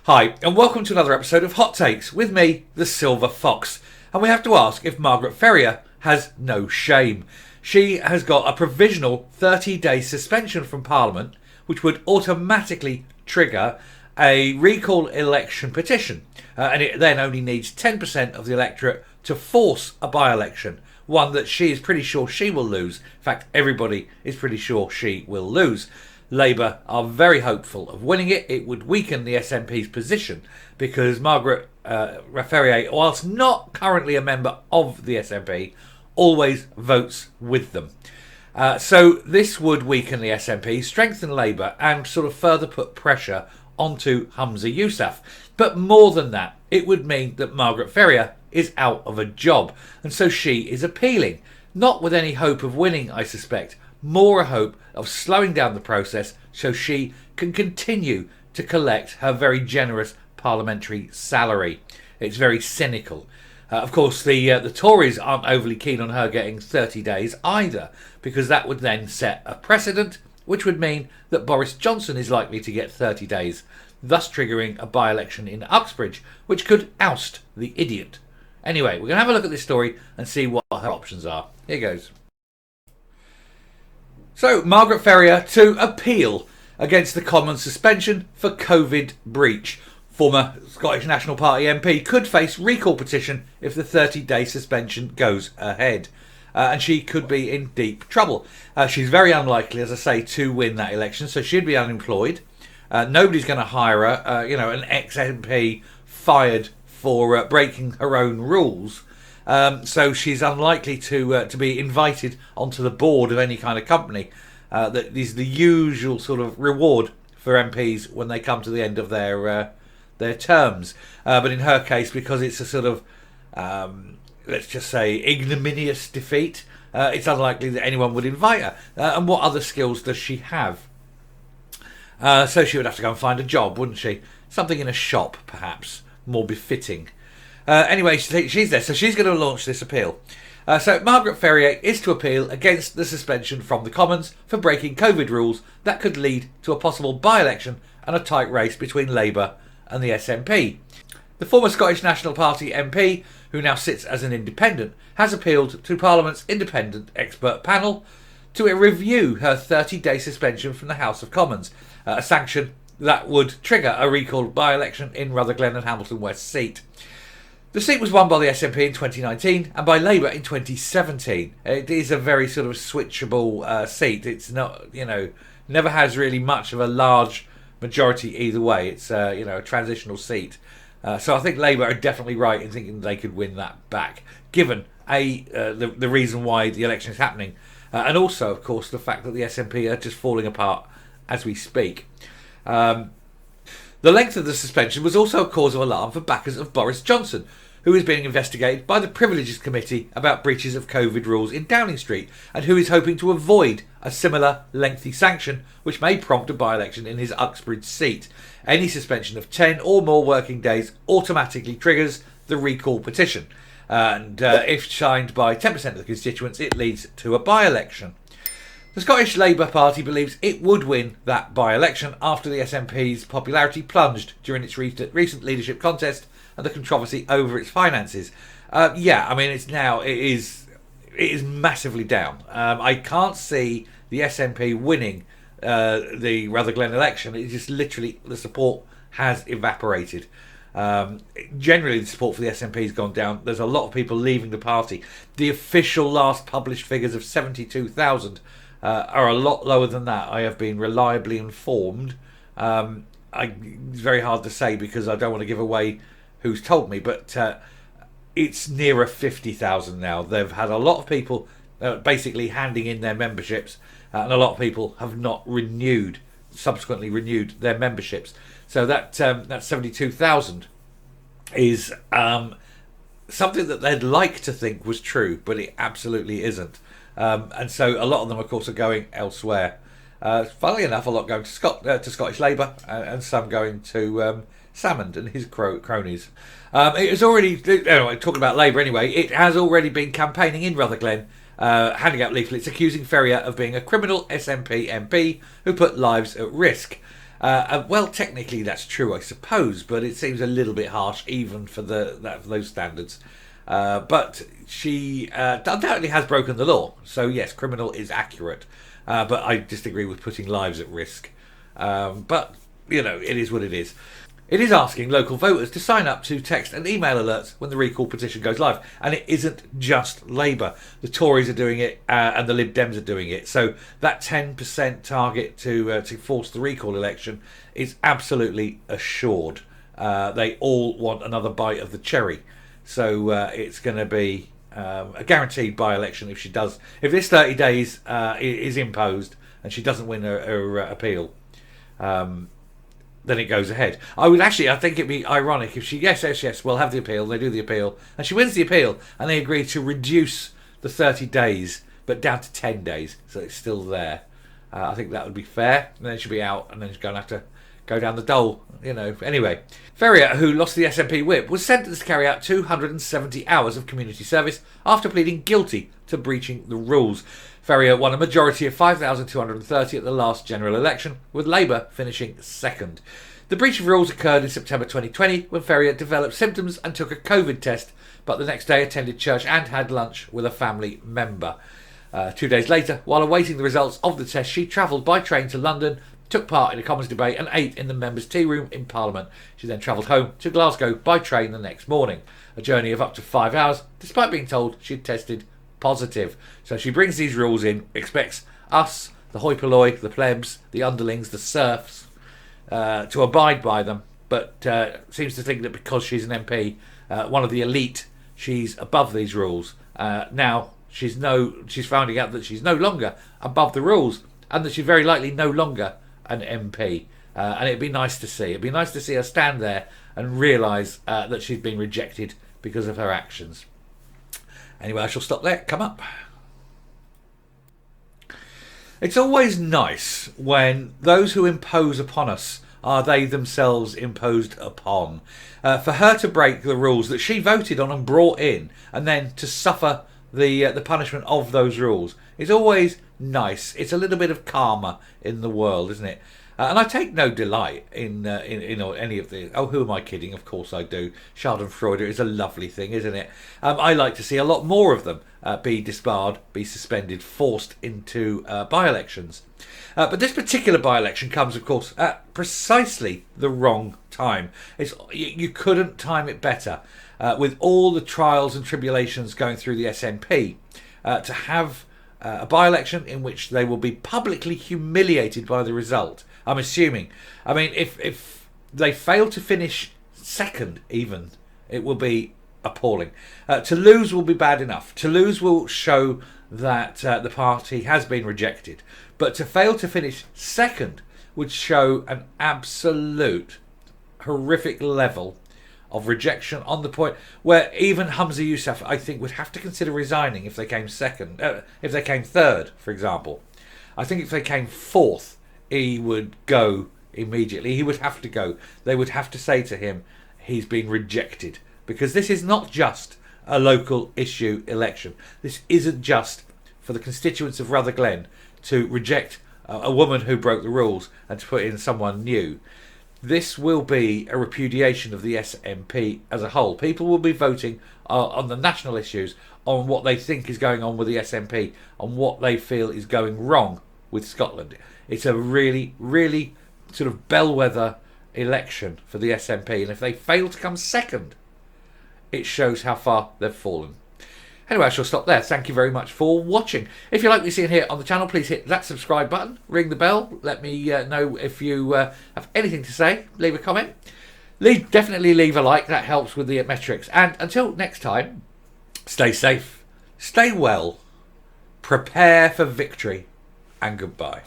Hi, and welcome to another episode of Hot Takes with me, the Silver Fox. And we have to ask if Margaret Ferrier has no shame. She has got a provisional 30-day suspension from Parliament, which would automatically trigger a recall election petition. And it then only needs 10% of the electorate to force a by-election, one that she is pretty sure she will lose. In fact, everybody is pretty sure she will lose. Labour are very hopeful of winning it. It would weaken the SNP's position because Margaret Ferrier, whilst not currently a member of the SNP, always votes with them. So this would weaken the SNP, strengthen Labour and sort of further put pressure onto Humza Yousaf. But more than that, it would mean that Margaret Ferrier is out of a job. And so she is appealing, not with any hope of winning, I suspect, more a hope of slowing down the process so she can continue to collect her very generous parliamentary salary. It's very cynical. Of course, the Tories aren't overly keen on her getting 30 days either, because that would then set a precedent, which would mean that Boris Johnson is likely to get 30 days, thus triggering a by-election in Uxbridge, which could oust the idiot. Anyway, we're going to have a look at this story and see what her options are. Here goes. So, Margaret Ferrier to appeal against the Commons suspension for COVID breach. Former Scottish National Party MP could face recall petition if the 30-day suspension goes ahead. And she could be in deep trouble. She's very unlikely, as I say, to win that election, so she'd be unemployed. Nobody's going to hire her, an ex-MP fired for breaking her own rules. So she's unlikely to be invited onto the board of any kind of company. That is the usual sort of reward for MPs when they come to the end of their terms. But in her case, because it's a sort of, let's just say, ignominious defeat, it's unlikely that anyone would invite her. And what other skills does she have? So she would have to go and find a job, wouldn't she? Something in a shop, perhaps, more befitting. Anyway, she's there, so she's going to launch this appeal. So Margaret Ferrier is to appeal against the suspension from the Commons for breaking COVID rules that could lead to a possible by-election and a tight race between Labour and the SNP. The former Scottish National Party MP, who now sits as an independent, has appealed to Parliament's independent expert panel to review her 30-day suspension from the House of Commons, a sanction that would trigger a recall by-election in Rutherglen and Hamilton West seat. The seat was won by the SNP in 2019 and by Labour in 2017. It is a very sort of switchable seat. It's not, never has really much of a large majority either way. It's, a transitional seat. So I think Labour are definitely right in thinking they could win that back, given the reason why the election is happening, and also, of course, the fact that the SNP are just falling apart as we speak. The length of the suspension was also a cause of alarm for backers of Boris Johnson, who is being investigated by the Privileges Committee about breaches of COVID rules in Downing Street, and who is hoping to avoid a similar lengthy sanction, which may prompt a by-election in his Uxbridge seat. Any suspension of 10 or more working days automatically triggers the recall petition, and if signed by 10% of the constituents, it leads to a by-election. The Scottish Labour Party believes it would win that by-election after the SNP's popularity plunged during its recent leadership contest and the controversy over its finances. It is massively down. I can't see the SNP winning the Rutherglen election. It just literally, the support has evaporated. Generally, the support for the SNP has gone down. There's a lot of people leaving the party. The official last published figures of 72,000 are a lot lower than that. I have been reliably informed. It's very hard to say because I don't want to give away who's told me, but it's nearer 50,000 now. They've had a lot of people basically handing in their memberships, and a lot of people have not subsequently renewed their memberships. So that 72,000 is something that they'd like to think was true, but it absolutely isn't. And so a lot of them, of course, are going elsewhere. Funnily enough, a lot going to Scottish Labour, and some going to Salmond and his cronies. It has already, anyway, talking about Labour anyway, it has already been campaigning in Rutherglen, handing out leaflets accusing Ferrier of being a criminal SNP MP who put lives at risk. Well, technically that's true, I suppose, but it seems a little bit harsh even for those standards. But she undoubtedly has broken the law. So yes, criminal is accurate. But I disagree with putting lives at risk. But, it is what it is. It is asking local voters to sign up to text and email alerts when the recall petition goes live. And it isn't just Labour. The Tories are doing it and the Lib Dems are doing it. So that 10% target to force the recall election is absolutely assured. They all want another bite of the cherry. So it's going to be a guaranteed by-election if this 30 days is imposed and she doesn't win her appeal. Then it goes ahead. I think it'd be ironic if she, yes, we'll have the appeal, they do the appeal, and she wins the appeal, and they agree to reduce the 30 days, but down to 10 days, so it's still there. I think that would be fair, and then she'll be out, and then she's going to have to go down the dole, Anyway, Ferrier, who lost the SNP whip, was sentenced to carry out 270 hours of community service after pleading guilty to breaching the rules. Ferrier won a majority of 5,230 at the last general election, with Labour finishing second. The breach of rules occurred in September 2020 when Ferrier developed symptoms and took a COVID test, but the next day attended church and had lunch with a family member. 2 days later, while awaiting the results of the test, she travelled by train to London, took part in a Commons debate and ate in the members' tea room in Parliament. She then travelled home to Glasgow by train the next morning, a journey of up to 5 hours, despite being told she'd tested positive. So she brings these rules in, expects us, the hoi polloi, the plebs, the underlings, the serfs, to abide by them, but seems to think that because she's an MP, one of the elite, she's above these rules. Now she's finding out that she's no longer above the rules, and that she's very likely no longer an MP. And it'd be nice to see. It'd be nice to see her stand there and realise that she's been rejected because of her actions. Anyway, I shall stop there. Come up. It's always nice when those who impose upon us are they themselves imposed upon. For her to break the rules that she voted on and brought in, and then to suffer the punishment of those rules, is always nice. It's a little bit of karma in the world, isn't it? And I take no delight in any of the... Oh, who am I kidding? Of course I do. Schadenfreude is a lovely thing, isn't it? I like to see a lot more of them be disbarred, be suspended, forced into by-elections. But this particular by-election comes, of course, at precisely the wrong time. You couldn't time it better. With all the trials and tribulations going through the SNP, to have a by-election in which they will be publicly humiliated by the result. I'm assuming. I mean, if they fail to finish second even, it will be appalling. To lose will be bad enough. To lose will show that the party has been rejected. But to fail to finish second would show an absolute horrific level of rejection, on the point where even Humza Yousaf, I think, would have to consider resigning if they came second, if they came third, for example. I think if they came fourth, he would go immediately. He would have to go. They would have to say to him, he's been rejected. Because this is not just a local issue election. This isn't just for the constituents of Rutherglen to reject a woman who broke the rules and to put in someone new. This will be a repudiation of the SNP as a whole. People will be voting on the national issues, on what they think is going on with the SNP, on what they feel is going wrong with Scotland. It's a really, really sort of bellwether election for the SNP, and if they fail to come second, it shows how far they've fallen. Anyway, I shall stop there. Thank you very much for watching. If you like what you're seeing here on the channel, please hit that subscribe button, ring the bell, let me know if you have anything to say, leave a comment. Definitely leave a like, that helps with the metrics. And until next time, stay safe, stay well, prepare for victory, and goodbye.